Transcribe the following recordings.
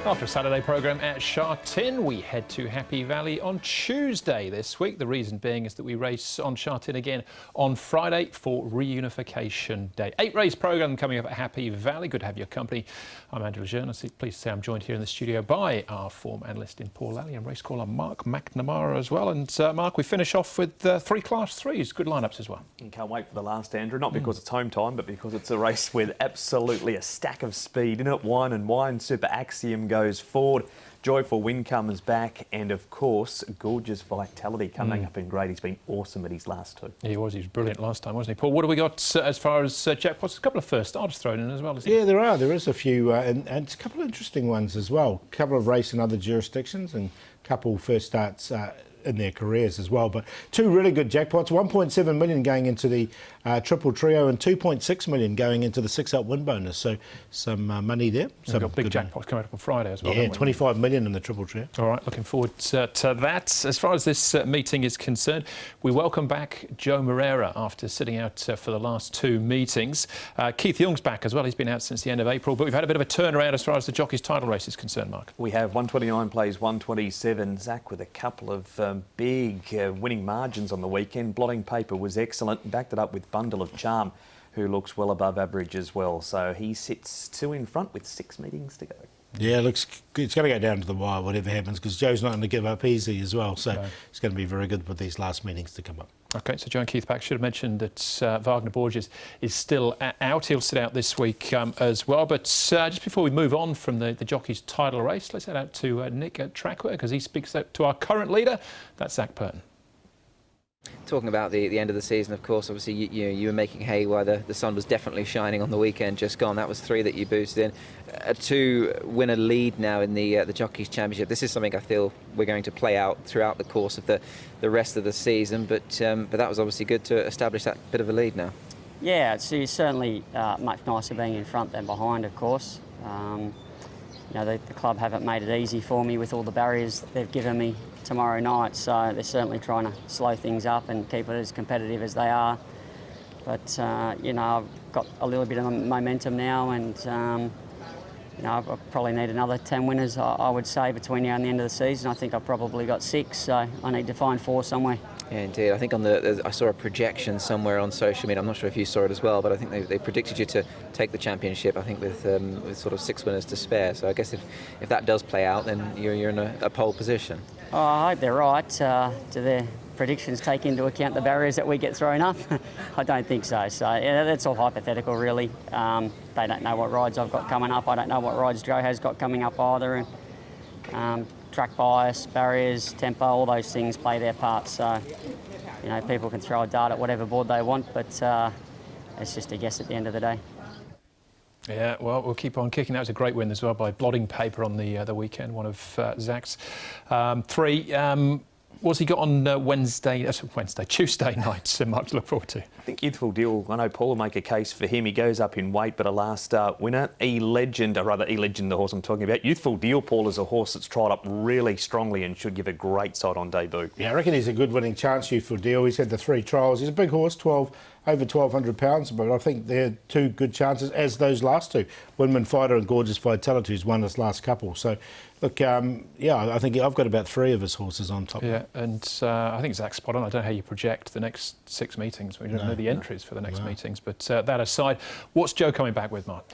After a Saturday programme at Sha Tin, we head to Happy Valley on Tuesday this week. The reason being is that we race on Sha Tin again on Friday for Reunification Day. 8-race programme coming up at Happy Valley. Good to have your company. I'm Andrew Lejeune. Pleased to say I'm joined here in the studio by our form analyst in Paul Lally and race caller Mark McNamara as well. And Mark, we finish off with 3 Class 3s. Good lineups as well. You can't wait for the last, Andrew. Not because it's home time, but because it's a race with absolutely a stack of speed in it. Wine and Wine Super Axiom goes forward. Joyful Win comes back, and of course, Gorgeous Vitality coming up in grade. He's been awesome at his last two. Yeah, he was brilliant last time, wasn't he? Paul, what have we got as far as jackpots? A couple of first starters thrown in as well, isn't Yeah, there is a few, and a couple of interesting ones as well. A couple of race in other jurisdictions and a couple first starts in their careers as well. But 2 really good jackpots, 1.7 million going into the triple trio and 2.6 million going into the 6-up win bonus. So some money there. We've got big jackpots coming up on Friday as well. Yeah, 25 million in the triple trio. All right, looking forward to that. As far as this meeting is concerned, we welcome back Joe Moreira after sitting out for the last 2 meetings. Keith Young's back as well. He's been out since the end of April, but we've had a bit of a turnaround as far as the jockey's title race is concerned, Mark. We have 129 plays 127. Zach with a couple of big winning margins on the weekend. Blotting Paper was excellent. Backed it up with Bundle of Charm, who looks well above average as well. So he sits 2 in front with 6 meetings to go. Yeah, looks good. It's going to go down to the wire, whatever happens, because Joe's not going to give up easy as well. So it's going to be very good with these last meetings to come up. OK, so Joe and Keith back. Should have mentioned that Wagner Borges is still out. He'll sit out this week as well. But just before we move on from the jockey's title race, let's head out to Nick at Trackwork, because he speaks to our current leader. That's Zach Purton. Talking about the end of the season, of course, obviously you were making hay while the sun was definitely shining on the weekend just gone. That was 3 that you boosted in. A 2-winner lead now in the Jockeys Championship. This is something I feel we're going to play out throughout the course of the rest of the season, but that was obviously good to establish that bit of a lead now. Yeah, it's certainly much nicer being in front than behind, of course. You know, the club haven't made it easy for me with all the barriers they've given me tomorrow night, so they're certainly trying to slow things up and keep it as competitive as they are. But, you know, I've got a little bit of momentum now, and, you know, I probably need another 10 winners, I would say, between now and the end of the season. I think I've probably got 6, so I need to find 4 somewhere. Yeah, indeed. I think I saw a projection somewhere on social media. I'm not sure if you saw it as well, but I think they predicted you to take the championship, I think, with sort of 6 winners to spare. So I guess if that does play out, then you're in a pole position. Oh, I hope they're right. Do their predictions take into account the barriers that we get thrown up? I don't think so. So yeah, that's all hypothetical, really. They don't know what rides I've got coming up. I don't know what rides Joe has got coming up either. And, track bias, barriers, tempo, all those things play their part. So, you know, people can throw a dart at whatever board they want, but it's just a guess at the end of the day. Yeah, well, we'll keep on kicking. That was a great win as well by Blotting Paper on the weekend, one of Zach's 3. What's he got on Tuesday night, Mark, to look forward to? I think Youthful Deal, I know Paul will make a case for him. He goes up in weight, but a last start winner. E-Legend, the horse I'm talking about. Youthful Deal, Paul, is a horse that's tried up really strongly and should give a great sight on debut. Yeah, I reckon he's a good winning chance, Youthful Deal. He's had the 3 trials. He's a big horse, over 1,200 pounds, but I think they're 2 good chances, as those last 2. Windman Fighter and Gorgeous Vitality, who's won his last couple. So, look, yeah, I think I've got about 3 of his horses on top. Yeah, and I think Zach's spot on. I don't know how you project the next 6 meetings. We don't know the entries for the next meetings. But that aside, what's Joe coming back with, Mark?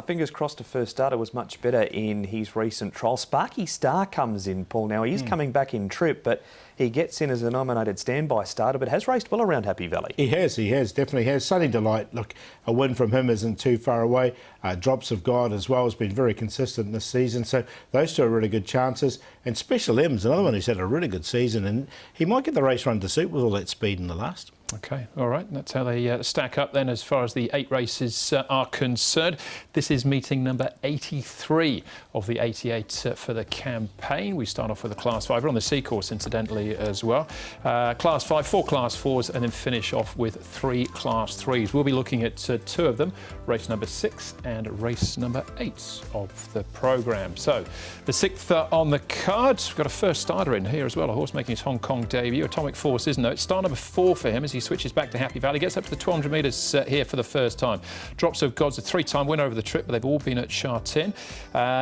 Fingers crossed, the first starter was much better in his recent trial. Sparky Star comes in, Paul. Now, he is coming back in trip, but he gets in as a nominated standby starter, but has raced well around Happy Valley. He has, definitely has. Sunny Delight, look, a win from him isn't too far away. Drops of God as well has been very consistent this season, so those 2 are really good chances. And Special M's, another one who's had a really good season, and he might get the race run to suit with all that speed in the last. OK, all right. That's how they stack up then as far as the 8 races are concerned. This is meeting number 83 of the 88 for the campaign. We start off with a Class 5. We're on the C course, incidentally, as well. Class 5, 4 Class 4s, and then finish off with 3 Class 3s. We'll be looking at 2 of them, race number 6 and race number 8 of the programme. So, the 6th on the card. We've got a first starter in here as well, a horse making his Hong Kong debut, Atomic Force, isn't it? It's start number 4 for him as he he switches back to Happy Valley, gets up to the 200 metres here for the first time. Drops of God's a 3-time winner over the trip, but they've all been at Sha Tin.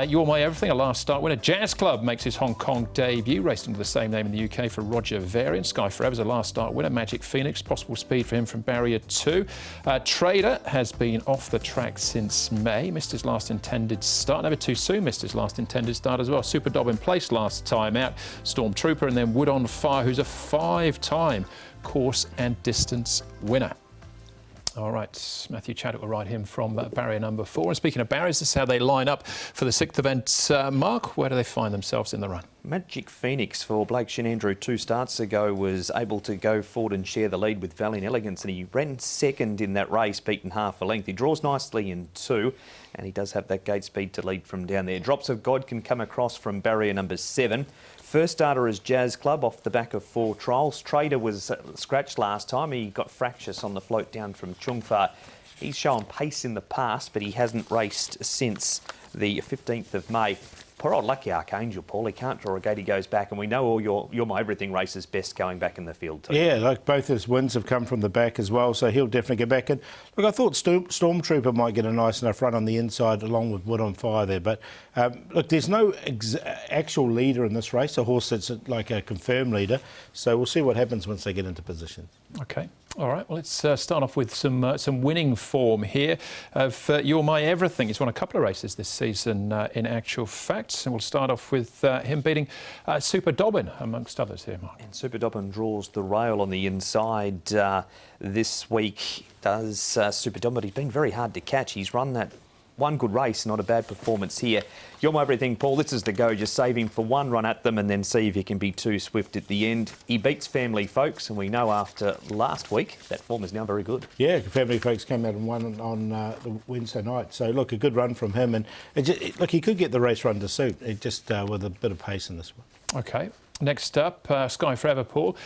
You're My Everything, a last start winner. Jazz Club makes his Hong Kong debut, raced under the same name in the UK for Roger Varian. Sky Forever's a last start winner. Magic Phoenix, possible speed for him from barrier 2. Trader has been off the track since May, missed his last intended start. Never Too Soon missed his last intended start as well. Super Dob in place last time out. Stormtrooper, and then Wood on Fire, who's a 5-time course and distance winner. All right, Matthew Chadwick will ride him from barrier number 4. And speaking of barriers, this is how they line up for the 6th event. Mark, where do they find themselves in the run? Magic Phoenix for Blake Shenandrew 2 starts ago was able to go forward and share the lead with Valiant Elegance, and he ran second in that race, beaten half a length. He draws nicely in 2, and he does have that gate speed to lead from down there. Drops of God can come across from barrier number 7. First starter is Jazz Club off the back of 4 trials. Trader was scratched last time. He got fractious on the float down from Chung Fa. He's shown pace in the past, but he hasn't raced since the 15th of May. Poor old Lucky Archangel, Paul. He can't draw a gate, he goes back, and we know all your My Everything races best going back in the field too. Yeah, like both his wins have come from the back as well, so he'll definitely get back in. Look, I thought Stormtrooper might get a nice enough run on the inside along with Wood on Fire there, but look, there's no actual leader in this race, a horse that's like a confirmed leader, so we'll see what happens once they get into position. Okay. All right, well, let's start off with some winning form here of You're My Everything. He's won a couple of races this season, in actual fact. And we'll start off with him beating Super Dobbin, amongst others here, Mark. And Super Dobbin draws the rail on the inside this week, does Super Dobbin. He's been very hard to catch. He's run that one good race, not a bad performance here. You're My Everything, Paul. This is the go. Just save him for one run at them and then see if he can be too swift at the end. He beats Family Folks, and we know after last week that form is now very good. Yeah, Family Folks came out and won on the Wednesday night. So, look, a good run from him. And look, he could get the race run to suit, just with a bit of pace in this one. Okay. Next up, Sky Forever, Paul,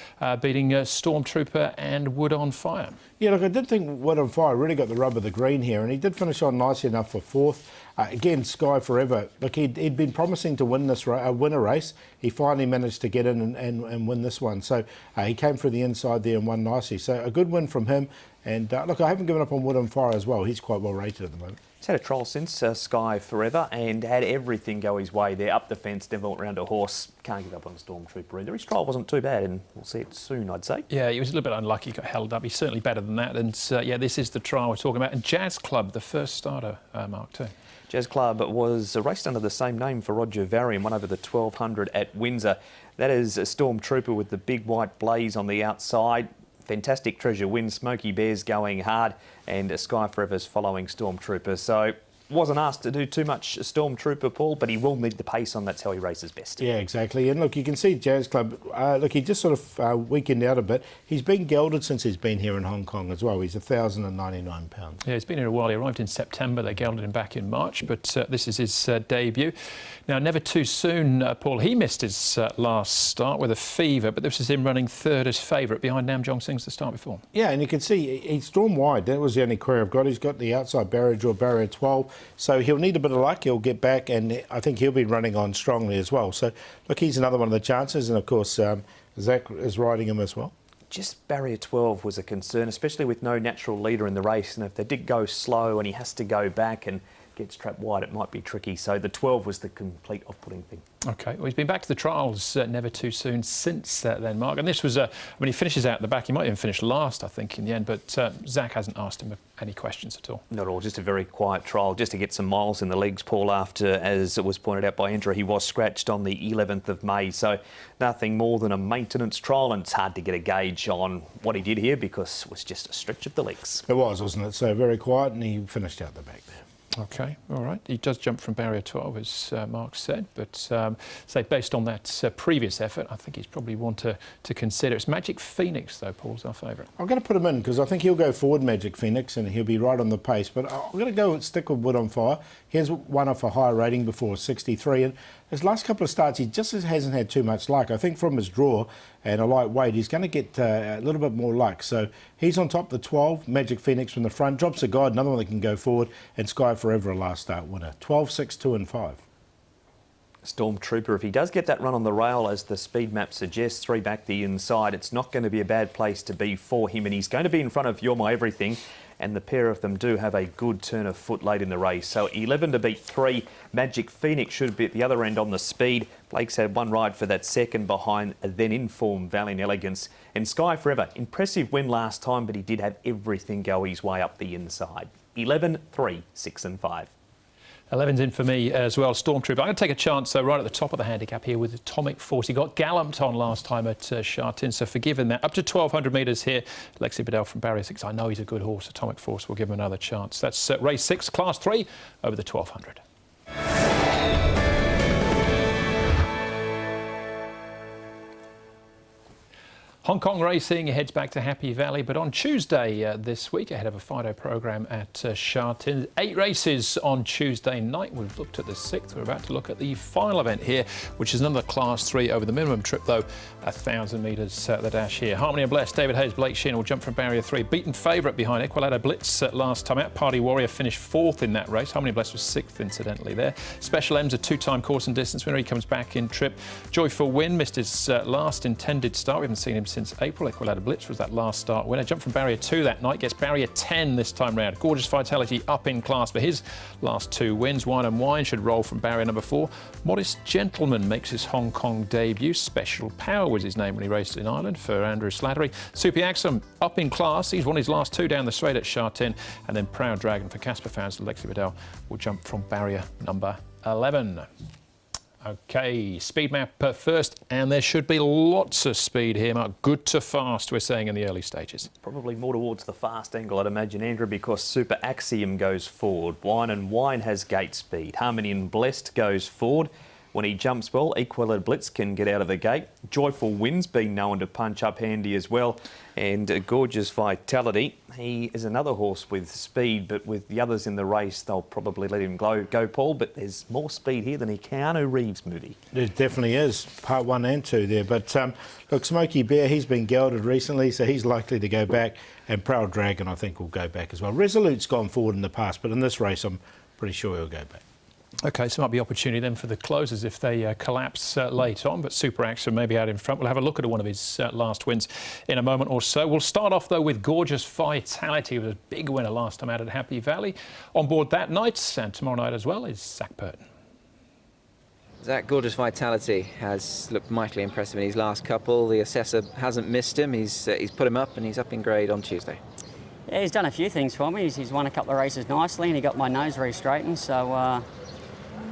beating Stormtrooper and Wood on Fire. Yeah, look, I did think Wood on Fire really got the rub of the green here, and he did finish on nicely enough for 4th. Again, Sky Forever, look, he'd been promising to win a race. He finally managed to get in and win this one. So he came through the inside there and won nicely. So a good win from him. And look, I haven't given up on Wood on Fire as well. He's quite well rated at the moment. He's had a trial since Sky Forever and had everything go his way there. Up the fence, never went round a horse. Can't give up on Stormtrooper either. His trial wasn't too bad, and we'll see it soon, I'd say. Yeah, he was a little bit unlucky, got held up. He's certainly better than that. And yeah, this is the trial we're talking about. And Jazz Club, the first starter, Mark, too. Jazz Club was raced under the same name for Roger Varian, won over the 1200 at Windsor. That is a Stormtrooper with the big white blaze on the outside. Fantastic Treasure wins, Smoky Bear's going hard, and Sky Forever's following Stormtrooper. So wasn't asked to do too much Stormtrooper, Paul, but he will need the pace on. That's how he races best. Yeah, exactly. And look, you can see Jazz Club, look, he just sort of weakened out a bit. He's been gelded since he's been here in Hong Kong as well. He's 1,099 pounds. Yeah, he's been here a while. He arrived in September. They gelded him back in March, but this is his debut. Now, Never Too Soon, Paul, he missed his last start with a fever, but this is him running 3rd as favourite behind Nam Jong Sing's the start before. Yeah, and you can see he's drawn wide. That was the only query I've got. He's got the outside barrier draw, barrier 12. So he'll need a bit of luck. He'll get back, and I think he'll be running on strongly as well. So, look, he's another one of the chances. And, of course, Zach is riding him as well. Just barrier 12 was a concern, especially with no natural leader in the race. And if they did go slow and he has to go back and gets trapped wide, it might be tricky. So the 12 was the complete off-putting thing. OK, well, he's been back to the trials Never Too Soon since then, Mark. And this was, when he finishes out at the back, he might even finish last, I think, in the end. But Zach hasn't asked him any questions at all. Not at all, just a very quiet trial, just to get some miles in the legs, Paul, after, as it was pointed out by Andrew, he was scratched on the 11th of May. So nothing more than a maintenance trial, and it's hard to get a gauge on what he did here because it was just a stretch of the legs. It was, wasn't it? So very quiet, and he finished out the back there. OK, all right. He does jump from barrier 12, as Mark said, but say based on that previous effort, I think he's probably one to consider. It's Magic Phoenix, though, Paul's our favourite. I'm going to put him in because I think he'll go forward, Magic Phoenix, and he'll be right on the pace. But I'm going to go stick with Wood on Fire. Here's one off a higher rating before, 63. And his last couple of starts, he just hasn't had too much luck. I think from his draw and a light weight, he's going to get a little bit more luck. So he's on top, the 12, Magic Phoenix from the front. Drops a guide, another one that can go forward, and Sky Forever, a last start winner. 12, 6, 2 and 5. Stormtrooper, if he does get that run on the rail, as the speed map suggests, 3 back the inside, it's not going to be a bad place to be for him, and he's going to be in front of You're My Everything, and the pair of them do have a good turn of foot late in the race. So 11 to beat 3. Magic Phoenix should be at the other end on the speed. Blake's had one ride for that second behind, then in form, Valiant Elegance. And Sky Forever, impressive win last time, but he did have everything go his way up the inside. 11, 3, 6 and 5. 11's in for me as well. Stormtrooper. I'm going to take a chance, though, right at the top of the handicap here with Atomic Force. He got galloped on last time at Chartin, so forgiven that. Up to 1,200 metres here. Lexi Bedell from Barrier 6. I know he's a good horse. Atomic Force will give him another chance. That's race 6, class 3, over the 1,200. Hong Kong racing heads back to Happy Valley, but on Tuesday this week, ahead of a Fido program at Chartin. 8 races on Tuesday night. We've looked at the 6th. We're about to look at the final event here, which is another Class 3 over the minimum trip, though, 1,000 metres the dash here. Harmony and Bless, David Hayes, Blake Sheehan will jump from Barrier 3. Beaten favourite behind Equilada Blitz last time out. Party Warrior finished 4th in that race. Harmony and Bless was 6th, incidentally, there. Special M's a 2-time course and distance winner. He comes back in trip. Joyful Win missed his last intended start. We haven't seen him since April. Equilada Blitz was that last start winner. Jumped from Barrier 2 that night, gets Barrier 10 this time round. Gorgeous Vitality up in class for his last 2 wins. Wine and Wine should roll from Barrier number 4. Modest Gentleman makes his Hong Kong debut. Special Power was his name when he raced in Ireland for Andrew Slattery. Super Axum up in class. He's won his last 2 down the straight at Chartin. And then Proud Dragon for Casper fans. Lexi Bedell will jump from Barrier number 11. OK, speed map first, and there should be lots of speed here, Mark. Good to fast, we're saying, in the early stages. Probably more towards the fast angle, I'd imagine, Andrew, because Super Axiom goes forward. Wine and Wine has gate speed. Harmony and Blessed goes forward. When he jumps well, Equilada Blitz can get out of the gate. Joyful Win's been known to punch up handy as well. And Gorgeous Vitality, he is another horse with speed, but with the others in the race, they'll probably let him go, Paul. But there's more speed here than a Keanu Reeves movie. There definitely is, part 1 and 2 there. But look, Smokey Bear, he's been gelded recently, so he's likely to go back. And Proud Dragon, I think, will go back as well. Resolute's gone forward in the past, but in this race, I'm pretty sure he'll go back. OK, so might be opportunity then for the closers if they collapse late on, but Super Axum maybe out in front. We'll have a look at one of his last wins in a moment or so. We'll start off, though, with Gorgeous Vitality. It was a big winner last time out at Happy Valley. On board that night, and tomorrow night as well, is Zach Burton. Zach, Gorgeous Vitality has looked mightily impressive in his last couple. The assessor hasn't missed him. He's put him up, and he's up in grade on Tuesday. Yeah, he's done a few things for me. He's won a couple of races nicely, and he got my nose re-straightened, so...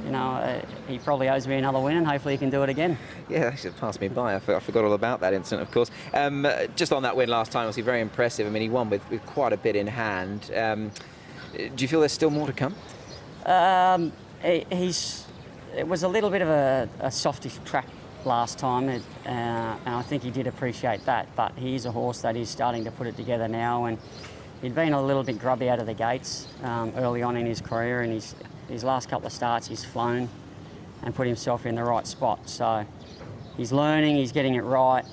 you know, he probably owes me another win, and hopefully he can do it again. Yeah, that should pass me by. I forgot all about that incident, of course. Just on that win last time, obviously very impressive. I mean, he won with quite a bit in hand. Do you feel there's still more to come? It was a little bit of a softish track last time, and I think he did appreciate that. But he is a horse that is starting to put it together now, and he'd been a little bit grubby out of the gates early on in his career, and his last couple of starts he's flown and put himself in the right spot. So he's learning, he's getting it right.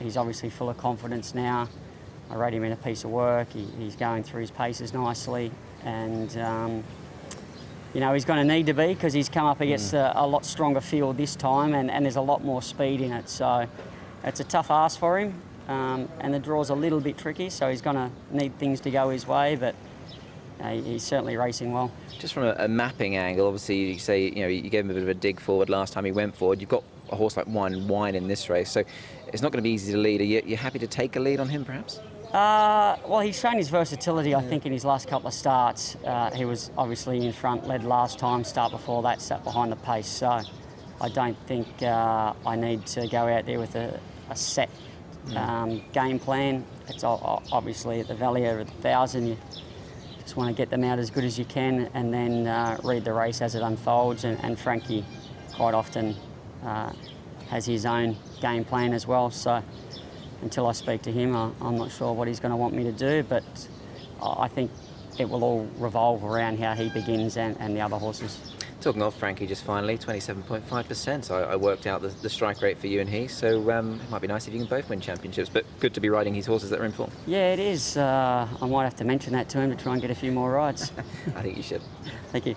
He's obviously full of confidence now. I rate him in a piece of work. He's going through his paces nicely, and you know, he's going to need to be, because he's come up against a lot stronger field this time, and there's a lot more speed in it. So it's a tough ask for him, and the draw's a little bit tricky, so he's going to need things to go his way, but he's certainly racing well. Just from a mapping angle, obviously you say, you know, you gave him a bit of a dig forward last time he went forward. You've got a horse like Wine in this race, so it's not going to be easy to lead. Are you happy to take a lead on him, perhaps? Well, he's shown his versatility, I think, in his last couple of starts. He was obviously in front, led last time. Start before that, sat behind the pace. So I don't think I need to go out there with a set game plan. It's obviously at the Valley over 1,000. You just want to get them out as good as you can, and then read the race as it unfolds. And Frankie quite often has his own game plan as well. So until I speak to him, I'm not sure what he's going to want me to do, but I think it will all revolve around how he begins and the other horses. Talking of Frankie, just finally, 27.5%. I worked out the strike rate for you and he, so it might be nice if you can both win championships, but good to be riding his horses that are in form. Yeah, it is. I might have to mention that to him to try and get a few more rides. I think you should. Thank you.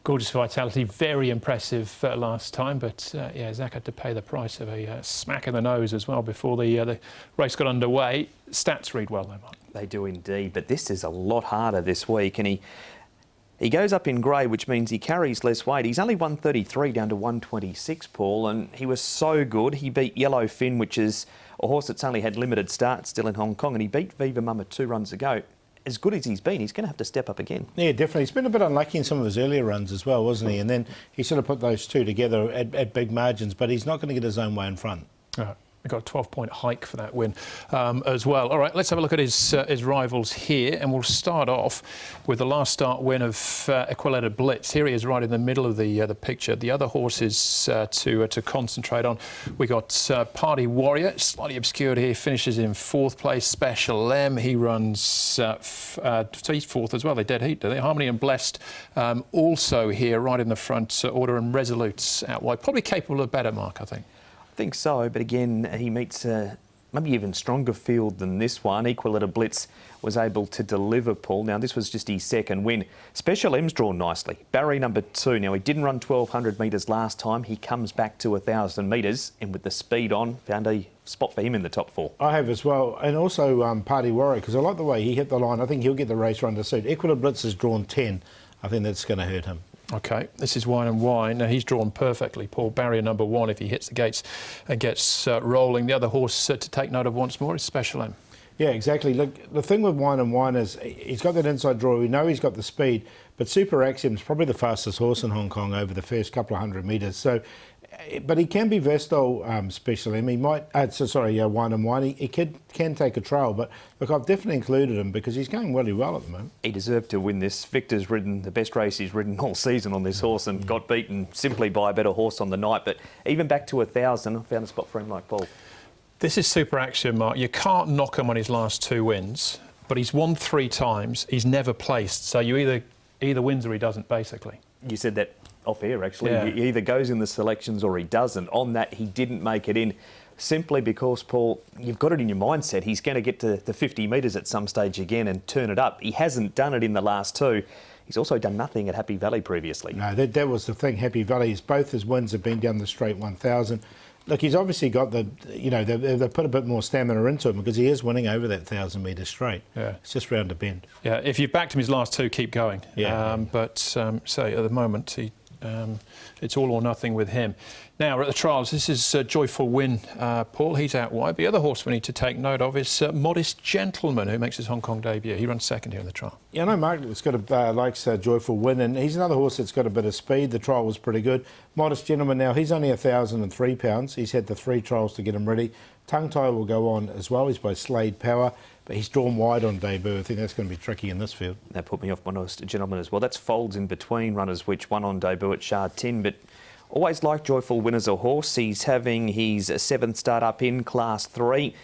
Gorgeous Vitality, very impressive last time, but yeah, Zach had to pay the price of a smack in the nose as well before the race got underway. Stats read well though, Mark. They do indeed, but this is a lot harder this week, and he goes up in grade, which means he carries less weight. He's only 133 down to 126, Paul, and he was so good. He beat Yellowfin, which is a horse that's only had limited starts still in Hong Kong, and he beat Viva Mama 2 runs ago. As good as he's been, he's going to have to step up again. Yeah, definitely. He's been a bit unlucky in some of his earlier runs as well, wasn't he? And then he sort of put those two together at big margins, but he's not going to get his own way in front. We got a 12-point hike for that win as well. All right, let's have a look at his rivals here, and we'll start off with the last start win of Untitled Blitz. Here he is, right in the middle of the picture. The other horses to concentrate on. We got Party Warrior, slightly obscured here, finishes in 4th place. Special M, he runs so he's 4th as well. They dead heat, do they? Harmony and Blessed also here, right in the front order, and Resolute's out wide. Probably capable of better, Mark, I think. I think so, but again, he meets maybe even stronger field than this one. Untitled Blitz was able to deliver, Paul. Now, this was just his second win. Special M's drawn nicely. Barrier number 2. Now, he didn't run 1,200 metres last time. He comes back to 1,000 metres, and with the speed on, found a spot for him in the top 4. I have as well, and also Party Warrior, because I like the way he hit the line. I think he'll get the race run to suit. Untitled Blitz has drawn 10. I think that's going to hurt him. OK, this is Wine and Wine. Now, he's drawn perfectly, Paul. Barrier number 1 if he hits the gates and gets rolling. The other horse to take note of once more is Special M. Yeah, exactly. Look, the thing with Wine and Wine is he's got that inside draw. We know he's got the speed, but Super Axiom's probably the fastest horse in Hong Kong over the first couple of 100 metres. So, but he can be versatile, Special M. He might, Wine and Wine. He can take a trail, but look, I've definitely included him because he's going really well at the moment. He deserved to win this. Victor's ridden the best race he's ridden all season on this horse and got beaten simply by a better horse on the night. But even back to 1,000, I found a spot for him like Paul. This is Super Axiom, Mark. You can't knock him on his last 2 wins, but he's won 3 times. He's never placed, so you either wins or he doesn't, basically. You said that off air, actually. Yeah. He either goes in the selections or he doesn't. On that, he didn't make it in simply because, Paul, you've got it in your mindset. He's going to get to the 50 metres at some stage again and turn it up. He hasn't done it in the last 2. He's also done nothing at Happy Valley previously. No, that was the thing. Happy Valley, both his wins have been down the straight 1,000. Look, he's obviously got they've put a bit more stamina into him because he is winning over that 1,000 metre straight. Yeah. It's just round a bend. Yeah, if you've backed him his last 2, keep going. Yeah. But at the moment, it's all or nothing with him. Now, we're at the trials. This is Joyful Win, Paul. He's out wide. The other horse we need to take note of is Modest Gentleman, who makes his Hong Kong debut. He runs 2nd here in the trial. Yeah, I know Mark likes Joyful Win, and he's another horse that's got a bit of speed. The trial was pretty good. Modest Gentleman now, he's only 1,003 pounds. He's had the 3 trials to get him ready. Tongue tie will go on as well. He's by Slade Power, but he's drawn wide on debut. I think that's going to be tricky in this field. That put me off Modest Gentleman as well. That's folds in between runners, which won on debut at Shah Tin, but always liked Joyful Win as a horse. He's having his 7th start up in Class 3.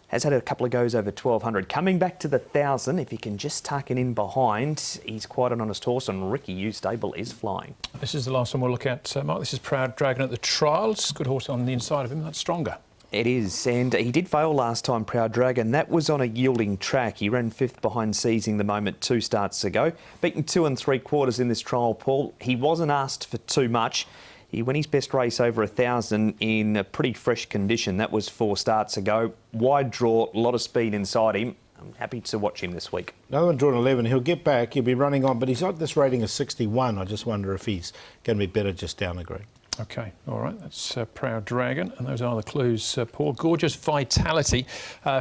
Has had a couple of goes over 1,200. Coming back to the 1,000, if he can just tuck it in behind, he's quite an honest horse, and Ricky U Stable is flying. This is the last one we'll look at, Mark. This is Proud Dragon at the trials. Good horse on the inside of him. That's stronger. It is, and he did fail last time, Proud Dragon. That was on a yielding track. He ran 5th behind Seizing the Moment 2 starts ago. Beaten 2 3/4 in this trial, Paul. He wasn't asked for too much. He won his best race over 1,000 in a pretty fresh condition. That was 4 starts ago. Wide draw, a lot of speed inside him. I'm happy to watch him this week. Another one drawn 11. He'll get back. He'll be running on, but he's got this rating of 61. I just wonder if he's going to be better just down a grade. OK, all right, that's Proud Dragon, and those are the clues, Paul. Gorgeous Vitality,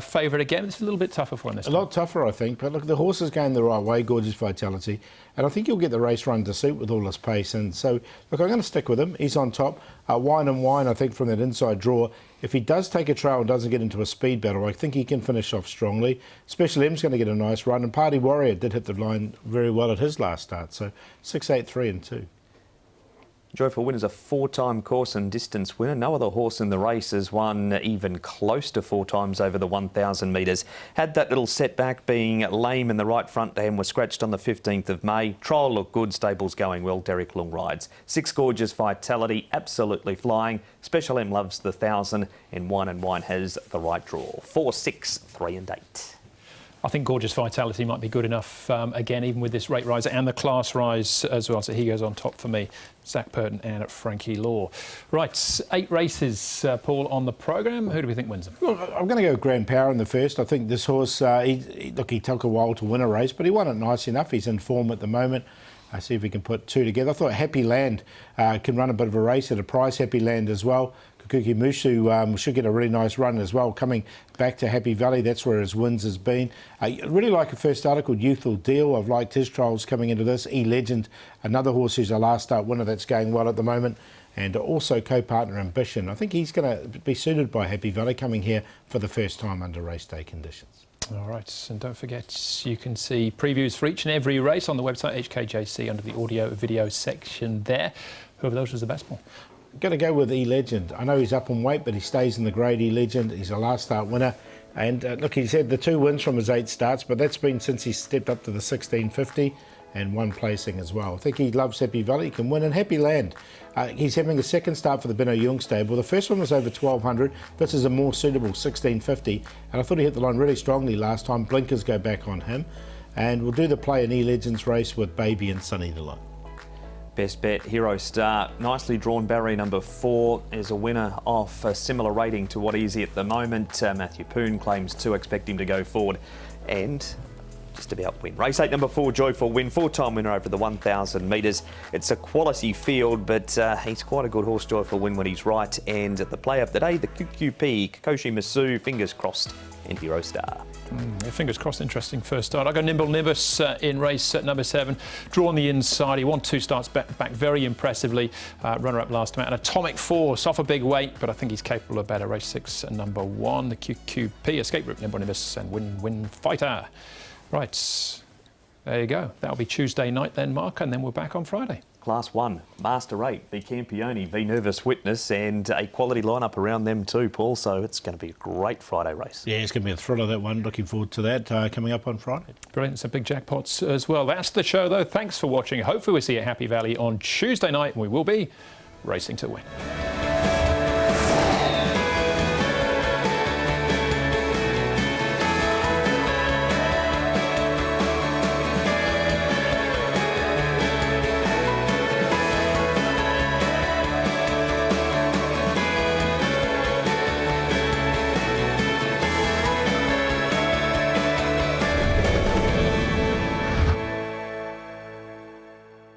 favourite again. It's a little bit tougher for him this time. A lot tougher, I think, but look, the horse is going the right way, Gorgeous Vitality, and I think he'll get the race run to suit with all his pace, and so, look, I'm going to stick with him. He's on top. Wine and Wine, I think, from that inside draw. If he does take a trail and doesn't get into a speed battle, I think he can finish off strongly. Special M's going to get a nice run, and Party Warrior did hit the line very well at his last start, so 6, 8, 3 and 2. Joyful Win is a 4-time course and distance winner. No other horse in the race has won even close to 4 times over the 1,000 metres. Had that little setback being lame in the right front dam, was scratched on the 15th of May. Trial looked good, stable's going well, Derek Long rides. 6 Gorgeous Vitality, absolutely flying. Special M loves the 1,000 and Wine has the right draw. 4, 6, 3 and 8. I think Gorgeous Vitality might be good enough again, even with this rate rise and the class rise as well. So he goes on top for me. Zach Purton and Frankie Law. Right, 8 races, Paul, on the programme. Who do we think wins them? Well, I'm going to go Grand Power in the first. I think this horse, he took a while to win a race, but he won it nice enough. He's in form at the moment. I see if we can put 2 together. I thought Happy Land can run a bit of a race at a price. Happy Land as well. Kuki Mushu should get a really nice run as well. Coming back to Happy Valley, that's where his wins has been. I really like a first starter called Youthful Deal. I've liked his trials coming into this. E-Legend, another horse who's a last start winner that's going well at the moment. And also co-partner Ambition. I think he's going to be suited by Happy Valley, coming here for the first time under race day conditions. All right, and don't forget you can see previews for each and every race on the website HKJC under the audio video section there. Whoever those was the best, Paul? Going to go with E-Legend. I know he's up in weight, but he stays in the grade E-Legend. He's a last start winner. And look, he's had the 2 wins from his 8 starts, but that's been since he stepped up to the 1650 and 1 placing as well. I think he loves Happy Valley. He can win in Happy Land. He's having a second start for the Benno Jung stable. The first one was over 1200. This is a more suitable 1650. And I thought he hit the line really strongly last time. Blinkers go back on him. And we'll do the play in E-Legends race with Baby and Sunny Delight. Best bet, Hero Star. Nicely drawn barrier number 4 is a winner off a similar rating to what he's at the moment. Matthew Poon claims 2, expect him to go forward and just about win. Race 8, number 4, Joyful Win, 4-time winner over the 1,000 metres. It's a quality field, but he's quite a good horse, Joyful Win, when he's right. And the play of the day, the QQP, Kikoshi Masu, fingers crossed, and Hero Star. Yeah, fingers crossed, interesting first start. I go Nimble Nimbus in race number 7. Draw on the inside. He won 2 starts back very impressively. Runner-up last time out. And Atomic Force off a big weight, but I think he's capable of better. Race 6, number 1, the QQP. Escape Route, Nimble Nimbus and Win Fighter. Right, there you go. That'll be Tuesday night then, Mark, and then we're back on Friday. Class 1, Master 8, the Campione, the Nervous Witness, and a quality lineup around them too, Paul. So it's going to be a great Friday race. Yeah, it's going to be a thriller, that one. Looking forward to that coming up on Friday. Brilliant. Some big jackpots as well. That's the show, though. Thanks for watching. Hopefully we'll see you at Happy Valley on Tuesday night, and we will be racing to win.